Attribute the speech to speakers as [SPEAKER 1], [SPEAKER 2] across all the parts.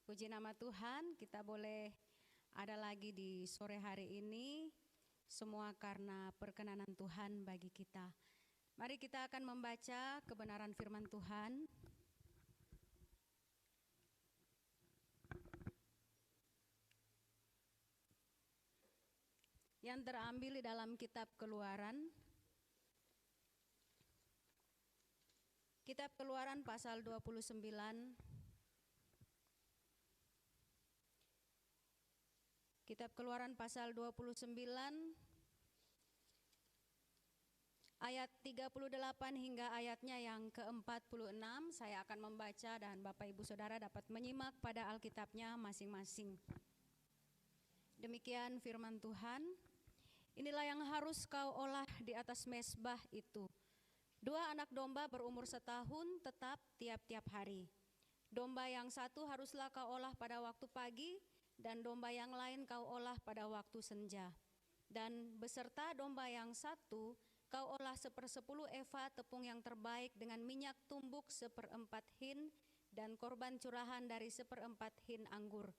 [SPEAKER 1] Puji nama Tuhan, kita boleh ada lagi di sore hari ini, semua karena perkenanan Tuhan bagi kita. Mari kita akan membaca kebenaran firman Tuhan. Yang terambil di dalam kitab Keluaran. Kitab Keluaran pasal 29. Kitab Keluaran pasal 29 ayat 38 hingga ayatnya yang ke-46. Saya akan membaca dan Bapak Ibu Saudara dapat menyimak pada Alkitabnya masing-masing. Demikian firman Tuhan. Inilah yang harus kau olah di atas mezbah itu. 2 anak domba berumur setahun tetap tiap-tiap hari. Domba yang satu haruslah kau olah pada waktu pagi, dan domba yang lain kau olah pada waktu senja. Dan beserta domba yang satu, kau olah 1/10 eva tepung yang terbaik dengan minyak tumbuk 1/4 hin, dan korban curahan dari 1/4 hin anggur.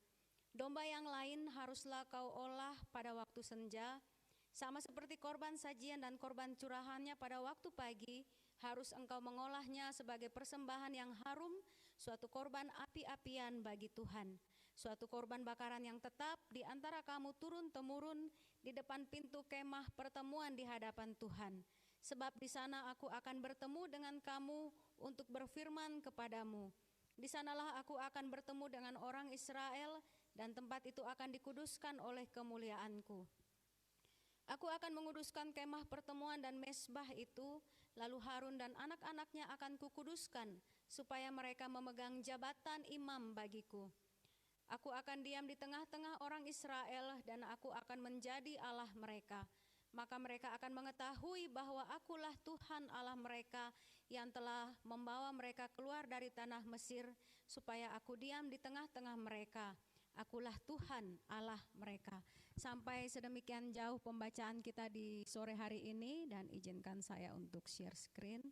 [SPEAKER 1] Domba yang lain haruslah kau olah pada waktu senja, sama seperti korban sajian dan korban curahannya pada waktu pagi, harus engkau mengolahnya sebagai persembahan yang harum, suatu korban api-apian bagi Tuhan. Suatu korban bakaran yang tetap di antara kamu turun-temurun di depan pintu kemah pertemuan di hadapan Tuhan. Sebab di sana aku akan bertemu dengan kamu untuk berfirman kepadamu. Di sanalah aku akan bertemu dengan orang Israel, dan tempat itu akan dikuduskan oleh kemuliaanku. Aku akan menguduskan kemah pertemuan dan mezbah itu, lalu Harun dan anak-anaknya akan kukuduskan, supaya mereka memegang jabatan imam bagiku. Aku akan diam di tengah-tengah orang Israel, dan aku akan menjadi Allah mereka. Maka mereka akan mengetahui bahwa akulah Tuhan Allah mereka yang telah membawa mereka keluar dari tanah Mesir, supaya aku diam di tengah-tengah mereka. Akulah Tuhan Allah mereka. Sampai sedemikian jauh pembacaan kita di sore hari ini, dan izinkan saya untuk share screen.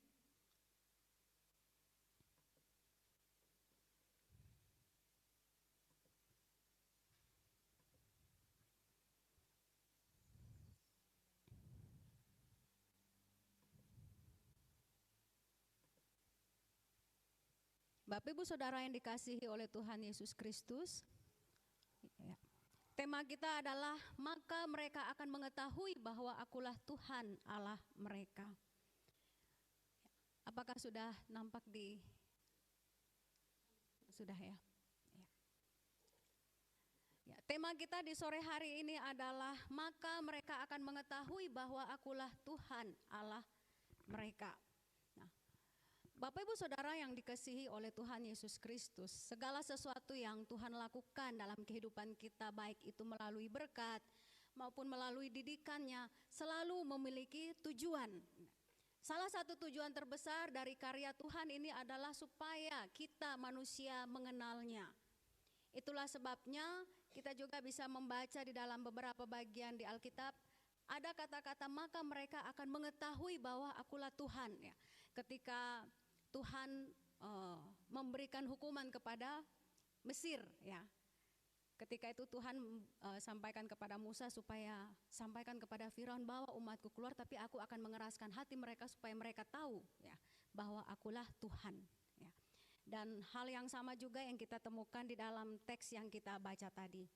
[SPEAKER 1] Bapak Ibu Saudara yang dikasihi oleh Tuhan Yesus Kristus, tema kita adalah maka mereka akan mengetahui bahwa akulah Tuhan Allah mereka. Apakah sudah nampak sudah ya? Ya, tema kita di sore hari ini adalah maka mereka akan mengetahui bahwa akulah Tuhan Allah mereka. Bapak Ibu Saudara yang dikasihi oleh Tuhan Yesus Kristus, segala sesuatu yang Tuhan lakukan dalam kehidupan kita, baik itu melalui berkat maupun melalui didikannya, selalu memiliki tujuan. Salah satu tujuan terbesar dari karya Tuhan ini adalah supaya kita manusia mengenalnya. Itulah sebabnya kita juga bisa membaca di dalam beberapa bagian di Alkitab, ada kata-kata maka mereka akan mengetahui bahwa akulah Tuhan. Ya. Ketika Tuhan memberikan hukuman kepada Mesir, ya. Ketika itu Tuhan sampaikan kepada Musa supaya sampaikan kepada Firaun bahwa umatku keluar, tapi aku akan mengeraskan hati mereka supaya mereka tahu, ya, bahwa akulah Tuhan. Ya. Dan hal yang sama juga yang kita temukan di dalam teks yang kita baca tadi.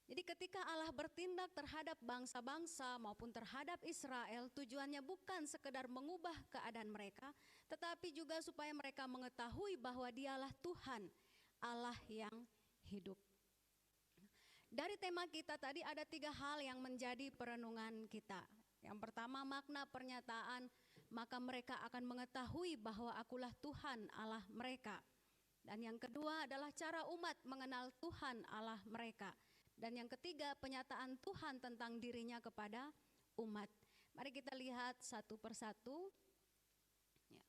[SPEAKER 1] Jadi ketika Allah bertindak terhadap bangsa-bangsa maupun terhadap Israel, tujuannya bukan sekedar mengubah keadaan mereka, tetapi juga supaya mereka mengetahui bahwa Dialah Tuhan, Allah yang hidup. Dari tema kita tadi ada 3 hal yang menjadi perenungan kita. Yang pertama, makna pernyataan, maka mereka akan mengetahui bahwa akulah Tuhan Allah mereka. Dan yang kedua adalah cara umat mengenal Tuhan Allah mereka. Dan yang ketiga, penyataan Tuhan tentang dirinya kepada umat. Mari kita lihat satu persatu. Ya.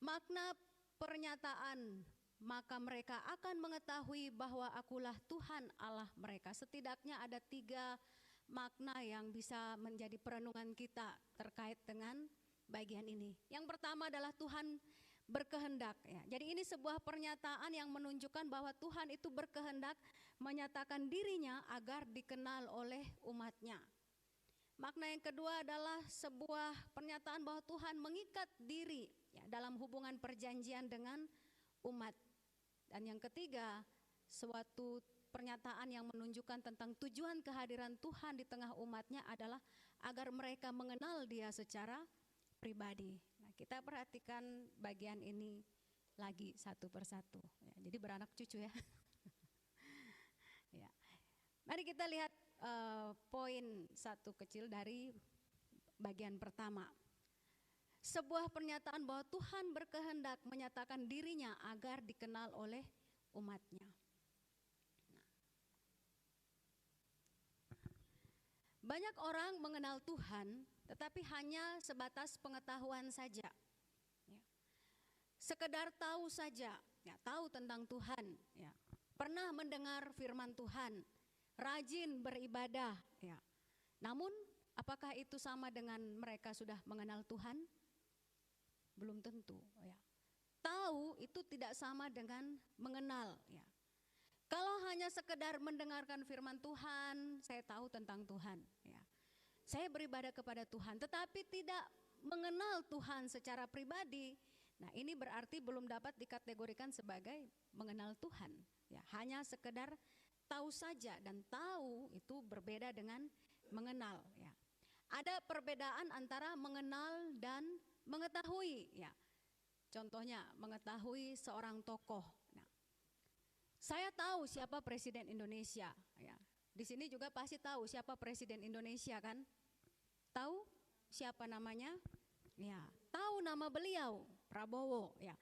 [SPEAKER 1] Makna pernyataan, maka mereka akan mengetahui bahwa akulah Tuhan Allah mereka. Setidaknya ada 3 makna yang bisa menjadi perenungan kita terkait dengan bagian ini. Yang pertama adalah Tuhan berkehendak ya. Jadi ini sebuah pernyataan yang menunjukkan bahwa Tuhan itu berkehendak menyatakan dirinya agar dikenal oleh umatnya. Makna yang kedua adalah sebuah pernyataan bahwa Tuhan mengikat diri ya, dalam hubungan perjanjian dengan umat. Dan yang ketiga, suatu pernyataan yang menunjukkan tentang tujuan kehadiran Tuhan di tengah umatnya adalah agar mereka mengenal Dia secara pribadi. Nah, kita perhatikan bagian ini lagi satu persatu. Ya, jadi beranak cucu ya. Ya. Mari kita lihat poin satu kecil dari bagian pertama. Sebuah pernyataan bahwa Tuhan berkehendak menyatakan dirinya agar dikenal oleh umatnya. Banyak orang mengenal Tuhan, tetapi hanya sebatas pengetahuan saja. Ya. Sekedar tahu saja, ya, tahu tentang Tuhan. Ya. Pernah mendengar firman Tuhan, rajin beribadah. Ya. Namun, apakah itu sama dengan mereka sudah mengenal Tuhan? Belum tentu. Ya. Tahu itu tidak sama dengan mengenal. Ya. Kalau hanya sekedar mendengarkan firman Tuhan, saya tahu tentang Tuhan. Ya. Saya beribadah kepada Tuhan, tetapi tidak mengenal Tuhan secara pribadi. Nah, ini berarti belum dapat dikategorikan sebagai mengenal Tuhan. Ya, hanya sekedar tahu saja, dan tahu itu berbeda dengan mengenal. Ya. Ada perbedaan antara mengenal dan mengetahui. Ya. Contohnya mengetahui seorang tokoh. Saya tahu siapa Presiden Indonesia, ya. Di sini juga pasti tahu siapa Presiden Indonesia kan? Tahu siapa namanya? Ya, tahu nama beliau, Prabowo, ya.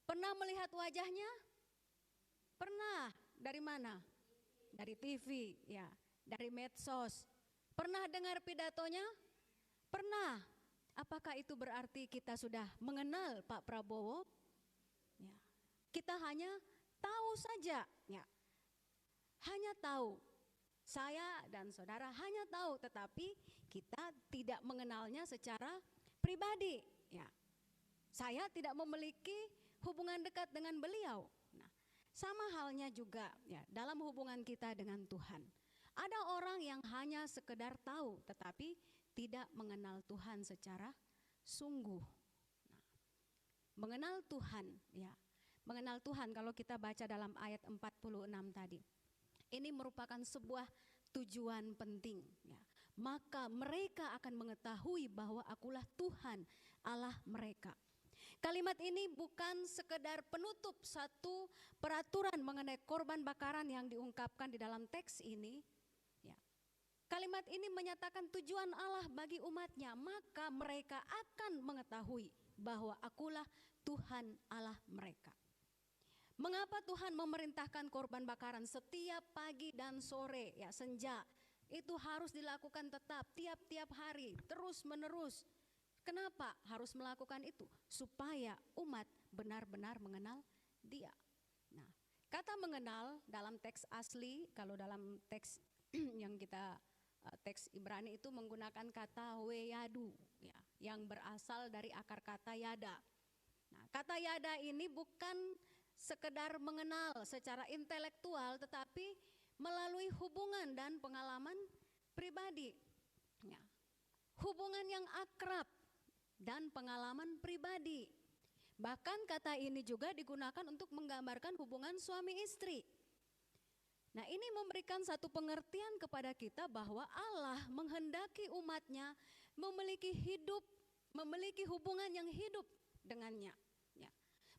[SPEAKER 1] Pernah melihat wajahnya? Pernah. Dari mana? Dari TV, ya, dari medsos. Pernah dengar pidatonya? Pernah. Apakah itu berarti kita sudah mengenal Pak Prabowo? Ya. Kita hanya tahu saja, ya. Hanya tahu. Saya dan saudara hanya tahu, tetapi kita tidak mengenalnya secara pribadi, ya. Saya tidak memiliki hubungan dekat dengan beliau. Nah, sama halnya juga ya dalam hubungan kita dengan Tuhan. Ada orang yang hanya sekedar tahu, tetapi tidak mengenal Tuhan secara sungguh. Nah, mengenal Tuhan, ya. Mengenal Tuhan kalau kita baca dalam ayat 46 tadi. Ini merupakan sebuah tujuan penting. Ya. Maka mereka akan mengetahui bahwa akulah Tuhan Allah mereka. Kalimat ini bukan sekedar penutup satu peraturan mengenai korban bakaran yang diungkapkan di dalam teks ini. Ya. Kalimat ini menyatakan tujuan Allah bagi umatnya. Maka mereka akan mengetahui bahwa akulah Tuhan Allah mereka. Mengapa Tuhan memerintahkan korban bakaran setiap pagi dan sore, ya, senja? Itu harus dilakukan tetap tiap-tiap hari, terus menerus. Kenapa harus melakukan itu? Supaya umat benar-benar mengenal Dia. Nah, kata mengenal dalam teks asli, kalau dalam teks yang kita teks Ibrani itu menggunakan kata weyadu, ya, yang berasal dari akar kata yada. Nah, kata yada ini bukan sekedar mengenal secara intelektual, tetapi melalui hubungan dan pengalaman pribadi. Ya. Hubungan yang akrab dan pengalaman pribadi. Bahkan kata ini juga digunakan untuk menggambarkan hubungan suami istri. Nah, ini memberikan satu pengertian kepada kita bahwa Allah menghendaki umatnya memiliki hubungan yang hidup dengannya.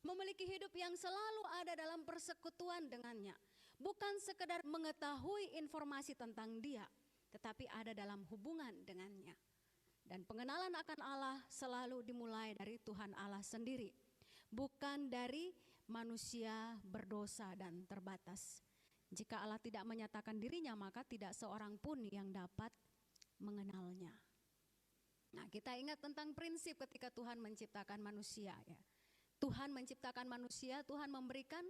[SPEAKER 1] Memiliki hidup yang selalu ada dalam persekutuan dengannya. Bukan sekedar mengetahui informasi tentang Dia, tetapi ada dalam hubungan dengannya. Dan pengenalan akan Allah selalu dimulai dari Tuhan Allah sendiri, bukan dari manusia berdosa dan terbatas. Jika Allah tidak menyatakan dirinya, maka tidak seorang pun yang dapat mengenalnya. Nah, kita ingat tentang prinsip ketika Tuhan menciptakan manusia, ya. Tuhan menciptakan manusia, Tuhan memberikan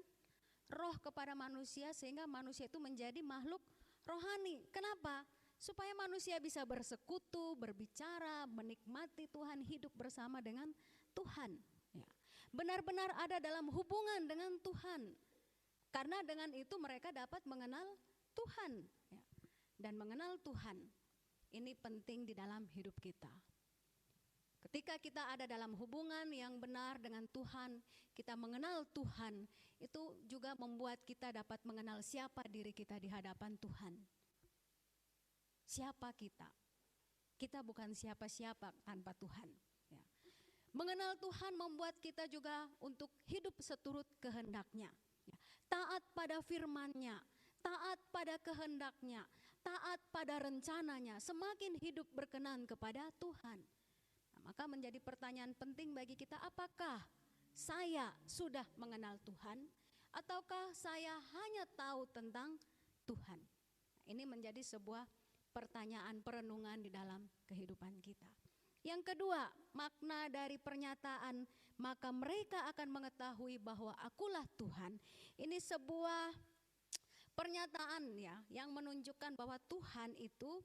[SPEAKER 1] roh kepada manusia sehingga manusia itu menjadi makhluk rohani. Kenapa? Supaya manusia bisa bersekutu, berbicara, menikmati Tuhan, hidup bersama dengan Tuhan. Ya. benar-benar ada dalam hubungan dengan Tuhan. Karena dengan itu mereka dapat mengenal Tuhan, ya. Dan mengenal Tuhan ini penting di dalam hidup kita. Ketika kita ada dalam hubungan yang benar dengan Tuhan, kita mengenal Tuhan, itu juga membuat kita dapat mengenal siapa diri kita di hadapan Tuhan. Siapa kita? Kita bukan siapa-siapa tanpa Tuhan, ya. Mengenal Tuhan membuat kita juga untuk hidup seturut kehendak-Nya, ya. Taat pada firman-Nya, taat pada kehendak-Nya, taat pada rencananya, semakin hidup berkenan kepada Tuhan. Nah, maka menjadi pertanyaan penting bagi kita, apakah saya sudah mengenal Tuhan ataukah saya hanya tahu tentang Tuhan? Nah, ini menjadi sebuah pertanyaan perenungan di dalam kehidupan kita. Yang kedua, makna dari pernyataan maka mereka akan mengetahui bahwa akulah Tuhan. Ini sebuah pernyataan, ya, yang menunjukkan bahwa Tuhan itu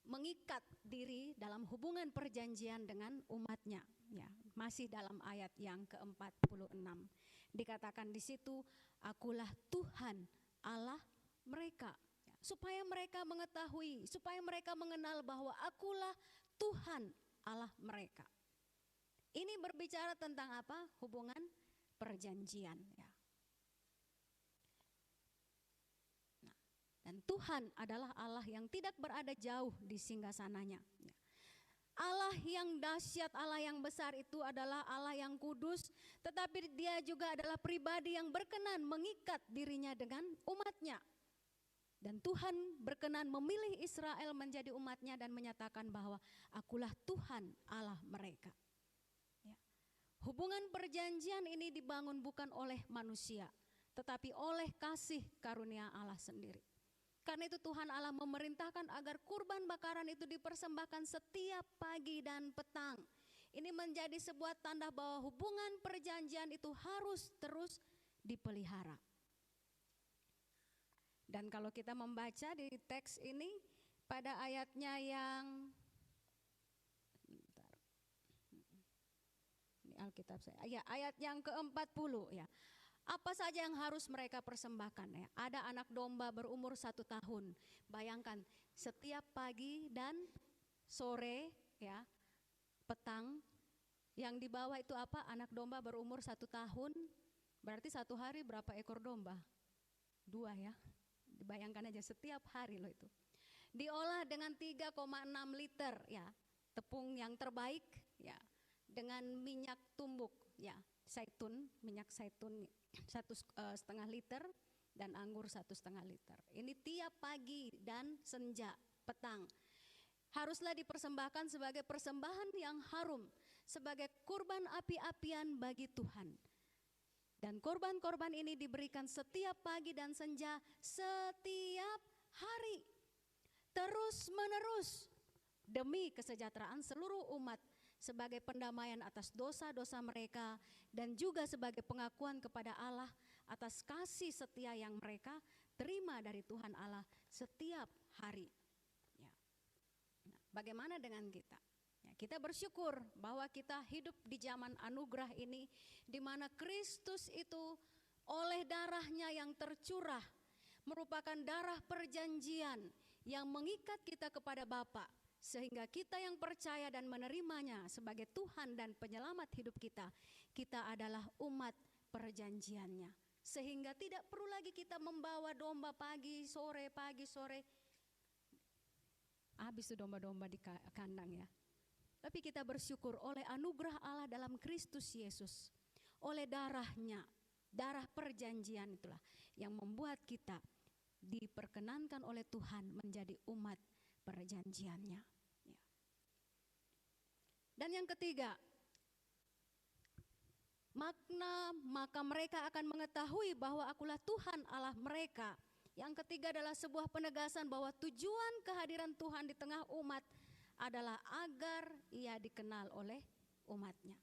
[SPEAKER 1] mengikat diri dalam hubungan perjanjian dengan umatnya, ya. Masih dalam ayat yang ke-46 dikatakan di situ, akulah Tuhan Allah mereka, ya. Supaya mereka mengetahui, supaya mereka mengenal bahwa akulah Tuhan Allah mereka. Ini berbicara tentang apa? Hubungan perjanjian, ya. Dan Tuhan adalah Allah yang tidak berada jauh di singgasananya, ya. Allah yang dahsyat, Allah yang besar itu adalah Allah yang kudus, tetapi Dia juga adalah pribadi yang berkenan mengikat dirinya dengan umatnya. Dan Tuhan berkenan memilih Israel menjadi umatnya dan menyatakan bahwa akulah Tuhan Allah mereka, ya. Hubungan perjanjian ini dibangun bukan oleh manusia, tetapi oleh kasih karunia Allah sendiri. Karena itu Tuhan Allah memerintahkan agar kurban bakaran itu dipersembahkan setiap pagi dan petang. Ini menjadi sebuah tanda bahwa hubungan perjanjian itu harus terus dipelihara. Dan kalau kita membaca di teks ini pada ayatnya yang ini Alkitab saya, ya, ayat yang ke-40, ya. Apa saja yang harus mereka persembahkan, ya? Ada anak domba berumur 1 tahun. Bayangkan setiap pagi dan sore, ya, petang. Yang dibawa itu apa? Anak domba berumur 1 tahun. Berarti 1 hari berapa ekor domba? 2, ya. Dibayangkan aja setiap hari loh itu. Diolah dengan 3,6 liter, ya, tepung yang terbaik, ya, dengan minyak tumbuk, ya, zaitun, minyak zaitun 1,5 liter dan anggur 1,5 liter. Ini tiap pagi dan senja, petang. Haruslah dipersembahkan sebagai persembahan yang harum, sebagai kurban api-apian bagi Tuhan. Dan korban-korban ini diberikan setiap pagi dan senja, setiap hari, terus menerus, demi kesejahteraan seluruh umat, sebagai pendamaian atas dosa-dosa mereka dan juga sebagai pengakuan kepada Allah atas kasih setia yang mereka terima dari Tuhan Allah setiap hari, ya. Nah, bagaimana dengan kita? Ya, kita bersyukur bahwa kita hidup di zaman anugerah ini, di mana Kristus itu oleh darahnya yang tercurah merupakan darah perjanjian yang mengikat kita kepada Bapa. Sehingga kita yang percaya dan menerimanya sebagai Tuhan dan penyelamat hidup kita, kita adalah umat perjanjiannya. Sehingga tidak perlu lagi kita membawa domba pagi, sore, habis itu domba-domba di kandang, ya. Tapi kita bersyukur oleh anugerah Allah dalam Kristus Yesus, oleh darahnya, darah perjanjian itulah yang membuat kita diperkenankan oleh Tuhan menjadi umat perjanjiannya, ya. Dan yang ketiga, makna maka mereka akan mengetahui bahwa akulah Tuhan Allah mereka. Yang ketiga adalah sebuah penegasan bahwa tujuan kehadiran Tuhan di tengah umat adalah agar ia dikenal oleh umatnya.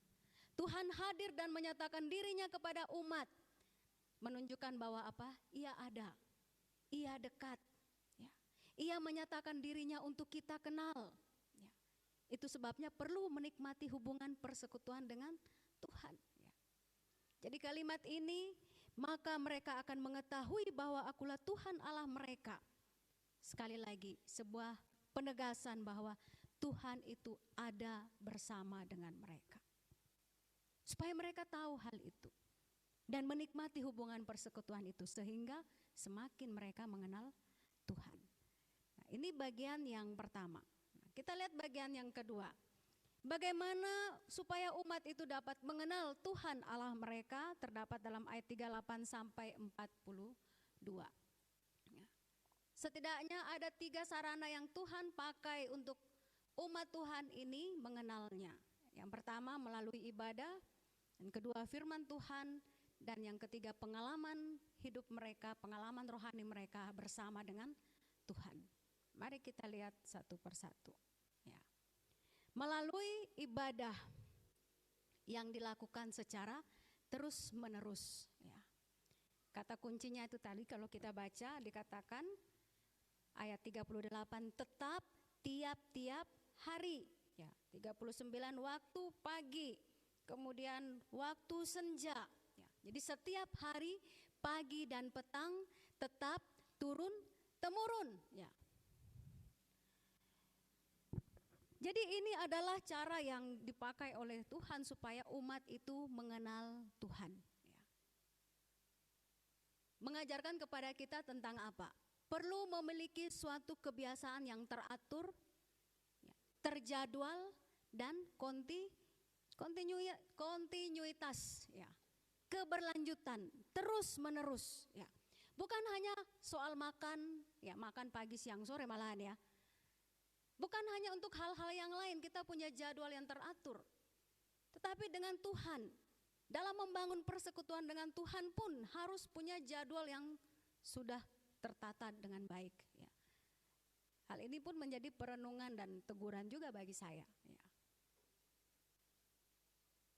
[SPEAKER 1] Tuhan hadir dan menyatakan dirinya kepada umat, menunjukkan bahwa apa? Ia ada, ia dekat. Ia menyatakan dirinya untuk kita kenal, ya. Itu sebabnya perlu menikmati hubungan persekutuan dengan Tuhan. Ya. Jadi kalimat ini, maka mereka akan mengetahui bahwa akulah Tuhan Allah mereka. Sekali lagi, sebuah penegasan bahwa Tuhan itu ada bersama dengan mereka. Supaya mereka tahu hal itu dan menikmati hubungan persekutuan itu sehingga semakin mereka mengenal Tuhan. Nah, ini bagian yang pertama. Nah, kita lihat bagian yang kedua. Bagaimana supaya umat itu dapat mengenal Tuhan Allah mereka, terdapat dalam ayat 38 sampai 42. Ya. Setidaknya ada 3 sarana yang Tuhan pakai untuk umat Tuhan ini mengenalnya. Yang pertama melalui ibadah, yang kedua firman Tuhan, dan yang ketiga pengalaman hidup mereka, pengalaman rohani mereka bersama dengan Tuhan. Mari kita lihat satu persatu. Ya. Melalui ibadah yang dilakukan secara terus menerus. Ya. Kata kuncinya itu tadi kalau kita baca dikatakan ayat 38, tetap tiap-tiap hari. Ya, 39 waktu pagi, kemudian waktu senja. Ya, jadi setiap hari pagi dan petang tetap turun temurun. Ya. Jadi ini adalah cara yang dipakai oleh Tuhan supaya umat itu mengenal Tuhan. Ya. Mengajarkan kepada kita tentang apa? Perlu memiliki suatu kebiasaan yang teratur, ya, terjadwal dan kontinuitas, ya, keberlanjutan, terus menerus. Ya. Bukan hanya soal makan, ya, makan pagi, siang, sore malahan ya. Bukan hanya untuk hal-hal yang lain kita punya jadwal yang teratur. Tetapi dengan Tuhan, dalam membangun persekutuan dengan Tuhan pun harus punya jadwal yang sudah tertata dengan baik. Ya. Hal ini pun menjadi perenungan dan teguran juga bagi saya. Ya.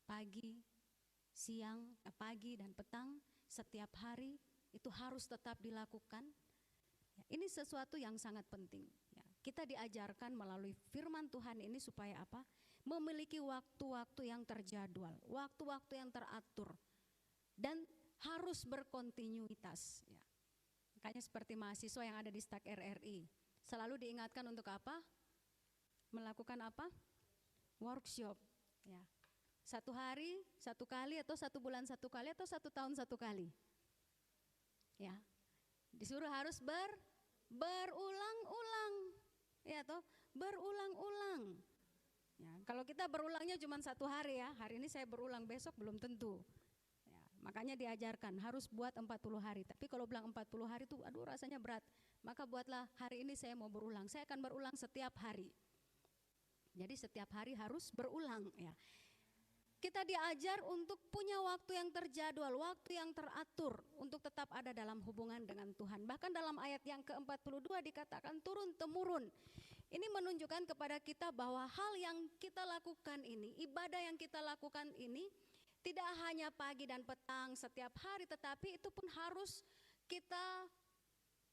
[SPEAKER 1] Pagi dan petang setiap hari itu harus tetap dilakukan. Ya. Ini sesuatu yang sangat penting. Ya. Kita diajarkan melalui firman Tuhan ini supaya apa? Memiliki waktu-waktu yang terjadwal, waktu-waktu yang teratur, dan harus berkontinuitas. Ya. Makanya seperti mahasiswa yang ada di STAK RRI, selalu diingatkan untuk apa? Melakukan apa? Workshop. Ya. 1 hari 1 kali, atau 1 bulan 1 kali, atau 1 tahun 1 kali. Ya. Disuruh harus berulang-ulang. Ya toh, berulang-ulang. Ya, kalau kita berulangnya cuma 1 hari ya, hari ini saya berulang, besok belum tentu. Ya, makanya diajarkan harus buat 40 hari. Tapi kalau bilang 40 hari itu aduh rasanya berat. Maka buatlah hari ini saya mau berulang. Saya akan berulang setiap hari. Jadi setiap hari harus berulang ya. Kita diajar untuk punya waktu yang terjadwal, waktu yang teratur untuk tetap ada dalam hubungan dengan Tuhan. Bahkan dalam ayat yang ke-42 dikatakan turun-temurun. Ini menunjukkan kepada kita bahwa hal yang kita lakukan ini, ibadah yang kita lakukan ini tidak hanya pagi dan petang setiap hari, tetapi itu pun harus kita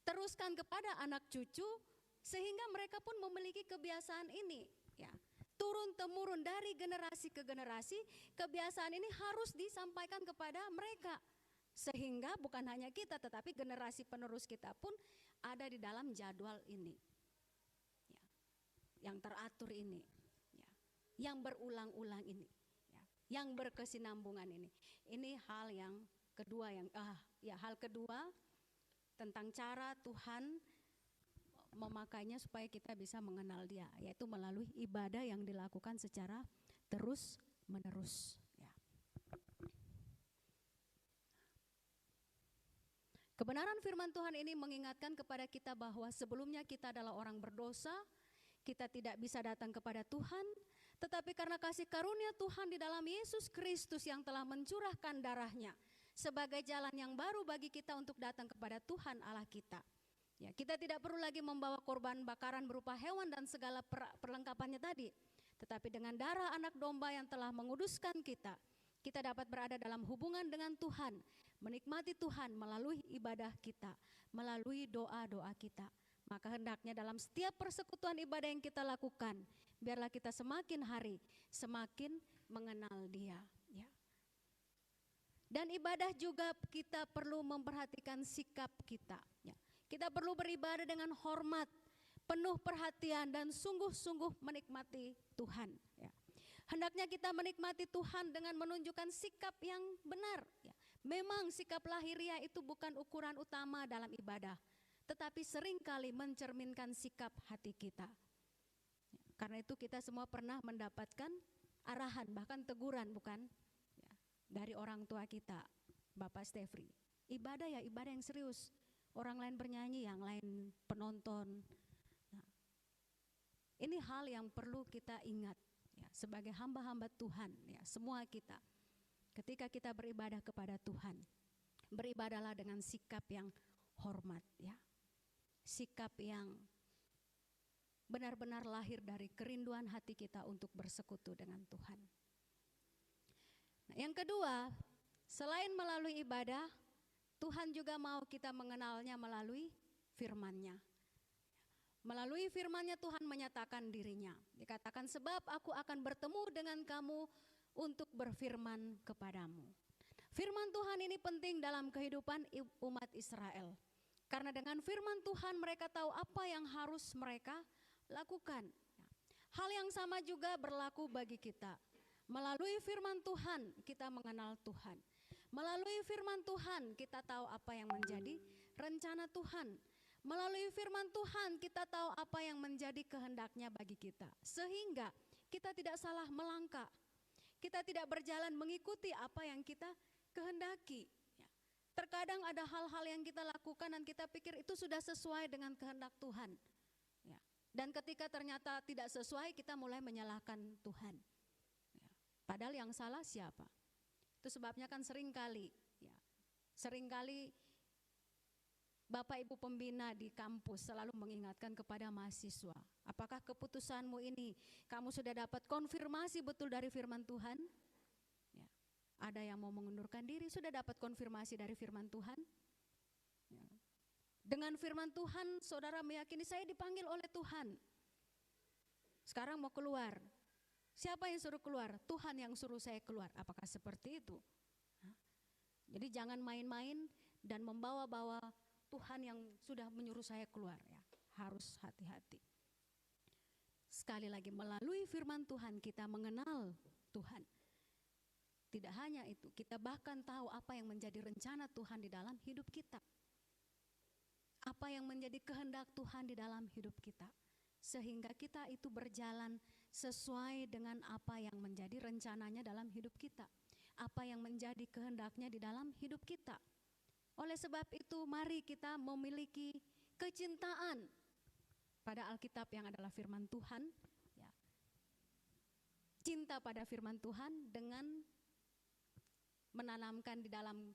[SPEAKER 1] teruskan kepada anak cucu sehingga mereka pun memiliki kebiasaan ini. Ya. Turun-temurun dari generasi ke generasi, kebiasaan ini harus disampaikan kepada mereka. Sehingga bukan hanya kita, tetapi generasi penerus kita pun ada di dalam jadwal ini. Ya. Yang teratur ini. Ya. Yang berulang-ulang ini. Ya. Yang berkesinambungan ini. Ini hal yang kedua, hal kedua tentang cara Tuhan memakainya supaya kita bisa mengenal Dia, yaitu melalui ibadah yang dilakukan secara terus menerus. Ya. Kebenaran firman Tuhan ini mengingatkan kepada kita bahwa sebelumnya kita adalah orang berdosa, kita tidak bisa datang kepada Tuhan, tetapi karena kasih karunia Tuhan di dalam Yesus Kristus yang telah mencurahkan darahnya sebagai jalan yang baru bagi kita untuk datang kepada Tuhan Allah kita. Ya, kita tidak perlu lagi membawa korban bakaran berupa hewan dan segala perlengkapannya tadi. Tetapi dengan darah anak domba yang telah menguduskan kita, kita dapat berada dalam hubungan dengan Tuhan, menikmati Tuhan melalui ibadah kita, melalui doa-doa kita. Maka hendaknya dalam setiap persekutuan ibadah yang kita lakukan, biarlah kita semakin hari semakin mengenal Dia. Ya. Dan ibadah juga kita perlu memperhatikan sikap kita. Ya. Kita perlu beribadah dengan hormat, penuh perhatian dan sungguh-sungguh menikmati Tuhan. Ya. Hendaknya kita menikmati Tuhan dengan menunjukkan sikap yang benar. Ya. Memang sikap lahiriah itu bukan ukuran utama dalam ibadah, tetapi seringkali mencerminkan sikap hati kita. Ya. Karena itu kita semua pernah mendapatkan arahan, bahkan teguran bukan? Ya. Dari orang tua kita, Bapak Stefri. Ibadah ya ibadah yang serius. Orang lain bernyanyi, yang lain penonton. Nah, ini hal yang perlu kita ingat. Ya, sebagai hamba-hamba Tuhan, ya, semua kita, ketika kita beribadah kepada Tuhan, beribadahlah dengan sikap yang hormat, ya, sikap yang benar-benar lahir dari kerinduan hati kita untuk bersekutu dengan Tuhan. Nah, yang kedua, selain melalui ibadah, Tuhan juga mau kita mengenalnya melalui firman-Nya. Melalui firman-Nya Tuhan menyatakan dirinya. Dikatakan sebab aku akan bertemu dengan kamu untuk berfirman kepadamu. Firman Tuhan ini penting dalam kehidupan umat Israel. Karena dengan firman Tuhan mereka tahu apa yang harus mereka lakukan. Hal yang sama juga berlaku bagi kita. Melalui firman Tuhan kita mengenal Tuhan. Melalui firman Tuhan kita tahu apa yang menjadi rencana Tuhan. Melalui firman Tuhan kita tahu apa yang menjadi kehendaknya bagi kita. Sehingga kita tidak salah melangkah. Kita tidak berjalan mengikuti apa yang kita kehendaki. Terkadang ada hal-hal yang kita lakukan dan kita pikir itu sudah sesuai dengan kehendak Tuhan. Dan ketika ternyata tidak sesuai, kita mulai menyalahkan Tuhan. Padahal yang salah siapa? Itu sebabnya kan seringkali Bapak Ibu pembina di kampus selalu mengingatkan kepada mahasiswa, apakah keputusanmu ini kamu sudah dapat konfirmasi betul dari firman Tuhan? Ya. Ada yang mau mengundurkan diri, sudah dapat konfirmasi dari firman Tuhan? Ya. Dengan firman Tuhan, saudara meyakini saya dipanggil oleh Tuhan. Sekarang mau keluar. Siapa yang suruh keluar? Tuhan yang suruh saya keluar. Apakah seperti itu? Jadi jangan main-main dan membawa-bawa Tuhan yang sudah menyuruh saya keluar, ya. Harus hati-hati. Sekali lagi, melalui firman Tuhan kita mengenal Tuhan. Tidak hanya itu, kita bahkan tahu apa yang menjadi rencana Tuhan di dalam hidup kita. Apa yang menjadi kehendak Tuhan di dalam hidup kita. Sehingga kita itu berjalan sesuai dengan apa yang menjadi rencananya dalam hidup kita. Apa yang menjadi kehendaknya di dalam hidup kita. Oleh sebab itu mari kita memiliki kecintaan pada Alkitab yang adalah firman Tuhan. Ya. Cinta pada firman Tuhan dengan menanamkan di dalam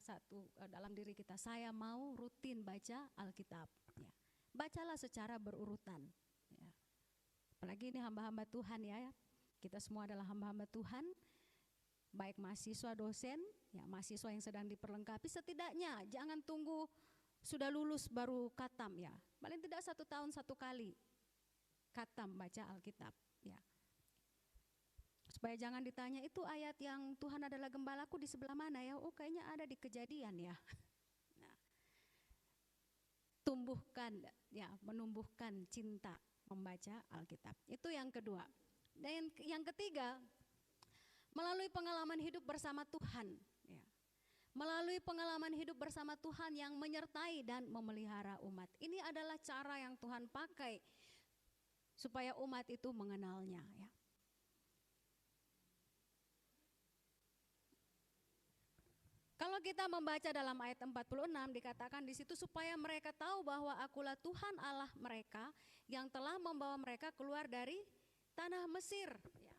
[SPEAKER 1] diri kita, saya mau rutin baca Alkitab. Ya. Bacalah secara berurutan. Ya. Apalagi ini hamba-hamba Tuhan ya. Kita semua adalah hamba-hamba Tuhan. Baik mahasiswa, dosen, ya mahasiswa yang sedang diperlengkapi, setidaknya jangan tunggu sudah lulus baru khatam ya. Paling tidak 1 tahun 1 kali khatam baca Alkitab ya. Supaya jangan ditanya itu ayat yang Tuhan adalah gembalaku di sebelah mana ya. Oh kayaknya ada di Kejadian ya. Nah, menumbuhkan cinta membaca Alkitab. Itu yang kedua. Dan yang ketiga, melalui pengalaman hidup bersama Tuhan, ya. Melalui pengalaman hidup bersama Tuhan yang menyertai dan memelihara umat. Ini adalah cara yang Tuhan pakai supaya umat itu mengenalnya. Ya. Kalau kita membaca dalam ayat 46 dikatakan di situ supaya mereka tahu bahwa akulah Tuhan Allah mereka yang telah membawa mereka keluar dari tanah Mesir. Ya.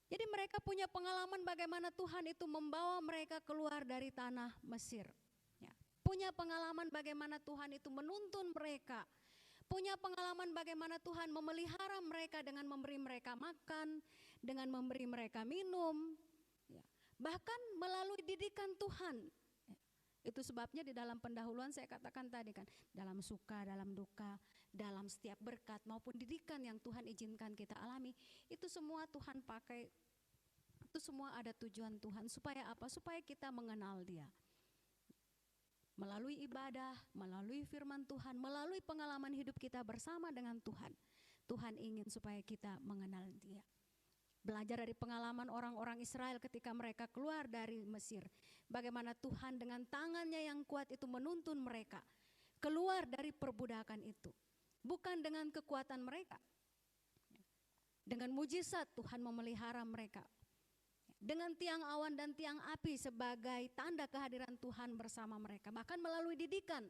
[SPEAKER 1] Jadi mereka punya pengalaman bagaimana Tuhan itu membawa mereka keluar dari tanah Mesir. Ya. Punya pengalaman bagaimana Tuhan itu menuntun mereka. Punya pengalaman bagaimana Tuhan memelihara mereka dengan memberi mereka makan, dengan memberi mereka minum. Ya. Bahkan melalui didikan Tuhan. Ya. Itu sebabnya di dalam pendahuluan saya katakan tadi kan, dalam suka, dalam duka, dalam setiap berkat maupun didikan yang Tuhan izinkan kita alami, itu semua Tuhan pakai Itu semua ada tujuan Tuhan. Supaya apa? Supaya kita mengenal Dia. Melalui ibadah, melalui firman Tuhan, melalui pengalaman hidup kita bersama dengan Tuhan. Tuhan ingin supaya kita mengenal Dia. Belajar dari pengalaman orang-orang Israel ketika mereka keluar dari Mesir. Bagaimana Tuhan dengan tangannya yang kuat itu menuntun mereka keluar dari perbudakan itu. Bukan dengan kekuatan mereka. Dengan mujizat Tuhan memelihara mereka. Dengan tiang awan dan tiang api sebagai tanda kehadiran Tuhan bersama mereka. Bahkan melalui didikan.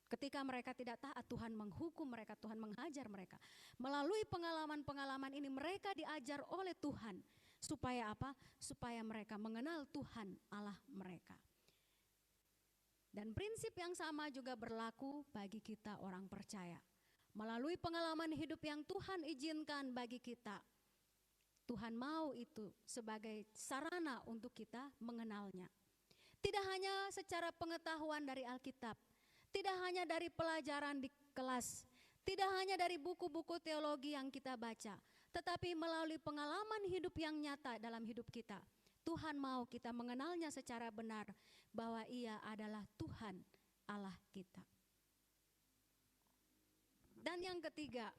[SPEAKER 1] Ketika mereka tidak taat, Tuhan menghukum mereka, Tuhan menghajar mereka. Melalui pengalaman-pengalaman ini mereka diajar oleh Tuhan. Supaya apa? Supaya mereka mengenal Tuhan Allah mereka. Dan prinsip yang sama juga berlaku bagi kita orang percaya. Melalui pengalaman hidup yang Tuhan izinkan bagi kita. Tuhan mau itu sebagai sarana untuk kita mengenalnya. Tidak hanya secara pengetahuan dari Alkitab, tidak hanya dari pelajaran di kelas, tidak hanya dari buku-buku teologi yang kita baca, tetapi melalui pengalaman hidup yang nyata dalam hidup kita. Tuhan mau kita mengenalnya secara benar bahwa Ia adalah Tuhan Allah kita. Dan yang ketiga,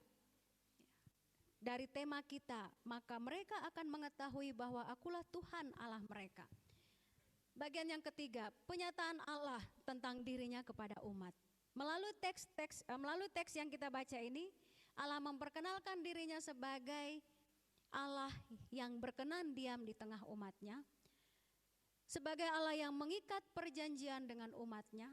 [SPEAKER 1] dari tema kita, maka mereka akan mengetahui bahwa akulah Tuhan Allah mereka. Bagian yang ketiga, penyataan Allah tentang dirinya kepada umat. Melalui teks yang kita baca ini, Allah memperkenalkan dirinya sebagai Allah yang berkenan diam di tengah umatnya, sebagai Allah yang mengikat perjanjian dengan umatnya,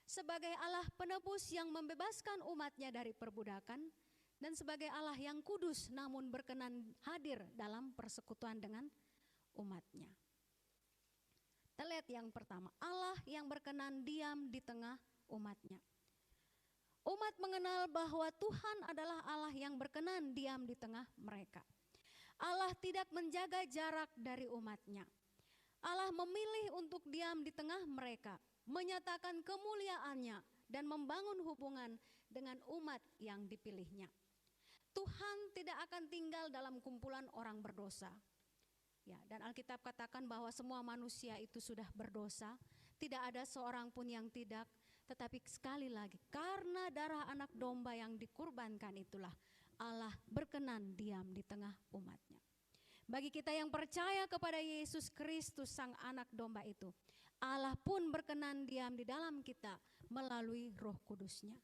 [SPEAKER 1] sebagai Allah penebus yang membebaskan umatnya dari perbudakan, dan sebagai Allah yang kudus namun berkenan hadir dalam persekutuan dengan umatnya. Kita lihat yang pertama, Allah yang berkenan diam di tengah umatnya. Umat mengenal bahwa Tuhan adalah Allah yang berkenan diam di tengah mereka. Allah tidak menjaga jarak dari umatnya. Allah memilih untuk diam di tengah mereka, menyatakan kemuliaannya dan membangun hubungan dengan umat yang dipilihnya. Tuhan tidak akan tinggal dalam kumpulan orang berdosa. Ya, dan Alkitab katakan bahwa semua manusia itu sudah berdosa, tidak ada seorang pun yang tidak, tetapi sekali lagi karena darah anak domba yang dikurbankan itulah Allah berkenan diam di tengah umatnya. Bagi kita yang percaya kepada Yesus Kristus sang anak domba itu, Allah pun berkenan diam di dalam kita melalui Roh Kudus-Nya.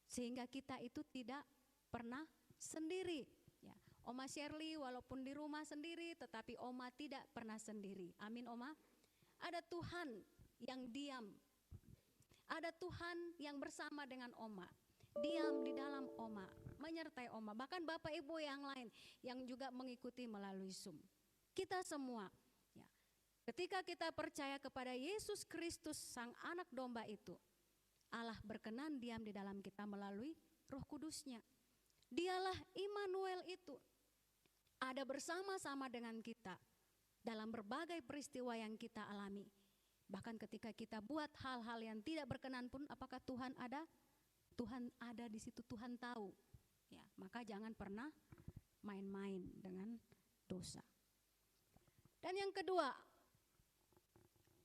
[SPEAKER 1] Sehingga kita itu tidak pernah sendiri. Ya, Oma Shirley walaupun di rumah sendiri, tetapi Oma tidak pernah sendiri. Amin Oma. Ada Tuhan yang diam. Ada Tuhan yang bersama dengan Oma. Diam di dalam Oma, menyertai Oma. Bahkan Bapak Ibu yang lain yang juga mengikuti melalui Zoom. Kita semua, ya, ketika kita percaya kepada Yesus Kristus sang anak domba itu, Allah berkenan diam di dalam kita melalui Roh Kudus-Nya. Dialah Immanuel itu, ada bersama-sama dengan kita dalam berbagai peristiwa yang kita alami. Bahkan ketika kita buat hal-hal yang tidak berkenan pun, apakah Tuhan ada? Tuhan ada di situ, Tuhan tahu. Ya, maka jangan pernah main-main dengan dosa. Dan yang kedua,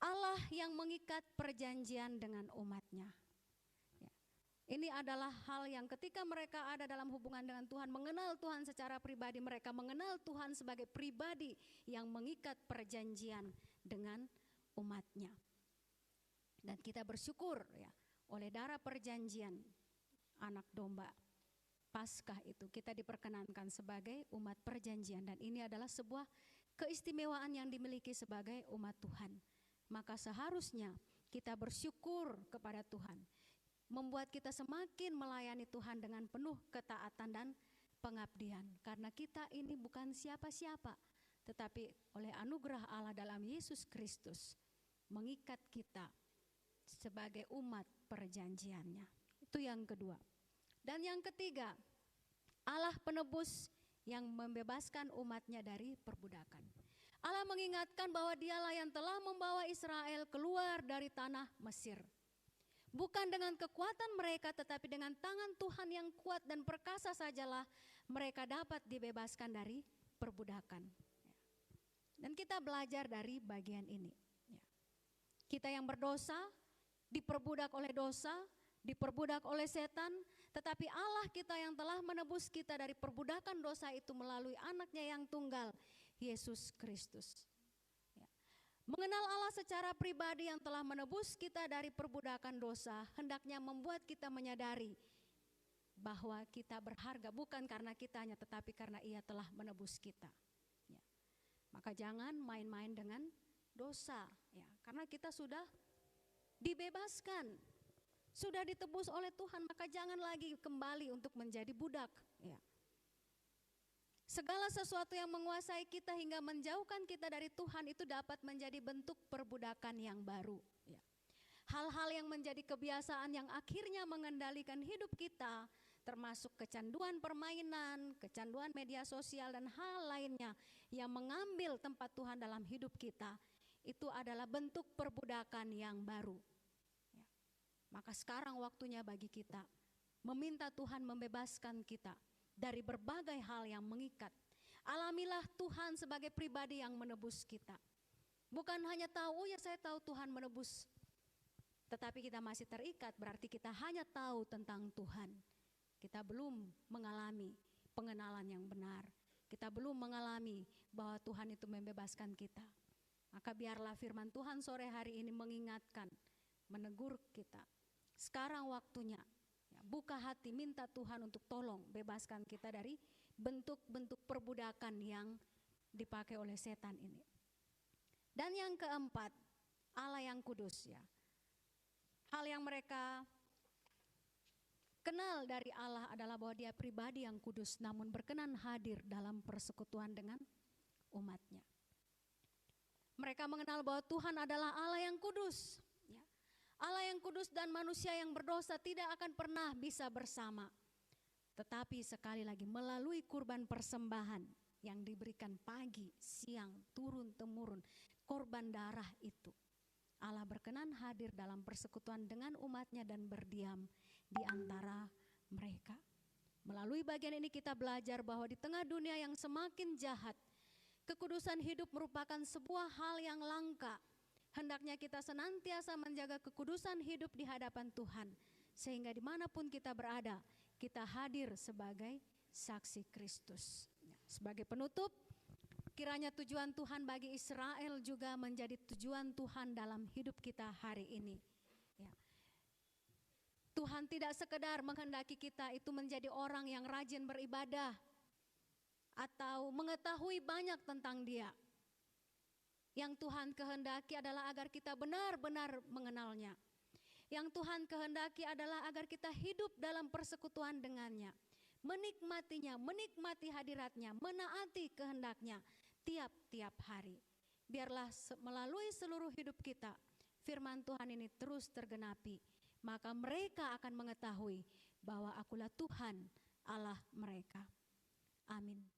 [SPEAKER 1] Allah yang mengikat perjanjian dengan umatnya. Ini adalah hal yang ketika mereka ada dalam hubungan dengan Tuhan, mengenal Tuhan secara pribadi, mereka mengenal Tuhan sebagai pribadi yang mengikat perjanjian dengan umatnya. Dan kita bersyukur ya, oleh darah perjanjian anak domba Paskah itu kita diperkenankan sebagai umat perjanjian, dan ini adalah sebuah keistimewaan yang dimiliki sebagai umat Tuhan. Maka seharusnya kita bersyukur kepada Tuhan, membuat kita semakin melayani Tuhan dengan penuh ketaatan dan pengabdian. Karena kita ini bukan siapa-siapa, tetapi oleh anugerah Allah dalam Yesus Kristus mengikat kita sebagai umat perjanjiannya. Itu yang kedua. Dan yang ketiga, Allah penebus yang membebaskan umatnya dari perbudakan. Allah mengingatkan bahwa Dialah yang telah membawa Israel keluar dari tanah Mesir. Bukan dengan kekuatan mereka, tetapi dengan tangan Tuhan yang kuat dan perkasa sajalah mereka dapat dibebaskan dari perbudakan. Dan kita belajar dari bagian ini. Ya. Kita yang berdosa, diperbudak oleh dosa, diperbudak oleh setan, tetapi Allah kita yang telah menebus kita dari perbudakan dosa itu melalui anaknya yang tunggal, Yesus Kristus. Ya. Mengenal Allah secara pribadi yang telah menebus kita dari perbudakan dosa, hendaknya membuat kita menyadari bahwa kita berharga bukan karena kitanya, tetapi karena Ia telah menebus kita. Ya. Maka jangan main-main dengan dosa, ya, karena kita sudah dibebaskan, sudah ditebus oleh Tuhan, maka jangan lagi kembali untuk menjadi budak. Ya. Segala sesuatu yang menguasai kita hingga menjauhkan kita dari Tuhan itu dapat menjadi bentuk perbudakan yang baru. Ya. Hal-hal yang menjadi kebiasaan yang akhirnya mengendalikan hidup kita, termasuk kecanduan permainan, kecanduan media sosial dan hal lainnya yang mengambil tempat Tuhan dalam hidup kita, itu adalah bentuk perbudakan yang baru. Ya. Maka sekarang waktunya bagi kita meminta Tuhan membebaskan kita dari berbagai hal yang mengikat. Alamilah Tuhan sebagai pribadi yang menebus kita. Bukan hanya tahu, ya saya tahu Tuhan menebus, tetapi kita masih terikat, berarti kita hanya tahu tentang Tuhan. Kita belum mengalami pengenalan yang benar. Kita belum mengalami bahwa Tuhan itu membebaskan kita. Maka biarlah firman Tuhan sore hari ini mengingatkan, menegur kita. Sekarang waktunya, ya, buka hati, minta Tuhan untuk tolong bebaskan kita dari bentuk-bentuk perbudakan yang dipakai oleh setan ini. Dan yang keempat, Allah yang kudus, ya. Hal yang mereka kenal dari Allah adalah bahwa Dia pribadi yang kudus, namun berkenan hadir dalam persekutuan dengan umatnya. Mereka mengenal bahwa Tuhan adalah Allah yang kudus. Ya. Allah yang kudus dan manusia yang berdosa tidak akan pernah bisa bersama. Tetapi sekali lagi melalui kurban persembahan yang diberikan pagi, siang, turun-temurun, korban darah itu, Allah berkenan hadir dalam persekutuan dengan umatnya dan berdiam di antara mereka. Melalui bagian ini kita belajar bahwa di tengah dunia yang semakin jahat, kekudusan hidup merupakan sebuah hal yang langka. Hendaknya kita senantiasa menjaga kekudusan hidup di hadapan Tuhan, sehingga dimanapun kita berada, kita hadir sebagai saksi Kristus. Sebagai penutup, kiranya tujuan Tuhan bagi Israel juga menjadi tujuan Tuhan dalam hidup kita hari ini. Ya. Tuhan tidak sekedar menghendaki kita itu menjadi orang yang rajin beribadah atau mengetahui banyak tentang Dia. Yang Tuhan kehendaki adalah agar kita benar-benar mengenalnya. Yang Tuhan kehendaki adalah agar kita hidup dalam persekutuan dengannya, menikmatinya, menikmati hadiratnya, menaati kehendaknya tiap-tiap hari. Biarlah melalui seluruh hidup kita, firman Tuhan ini terus tergenapi. Maka mereka akan mengetahui bahwa akulah Tuhan Allah mereka. Amin.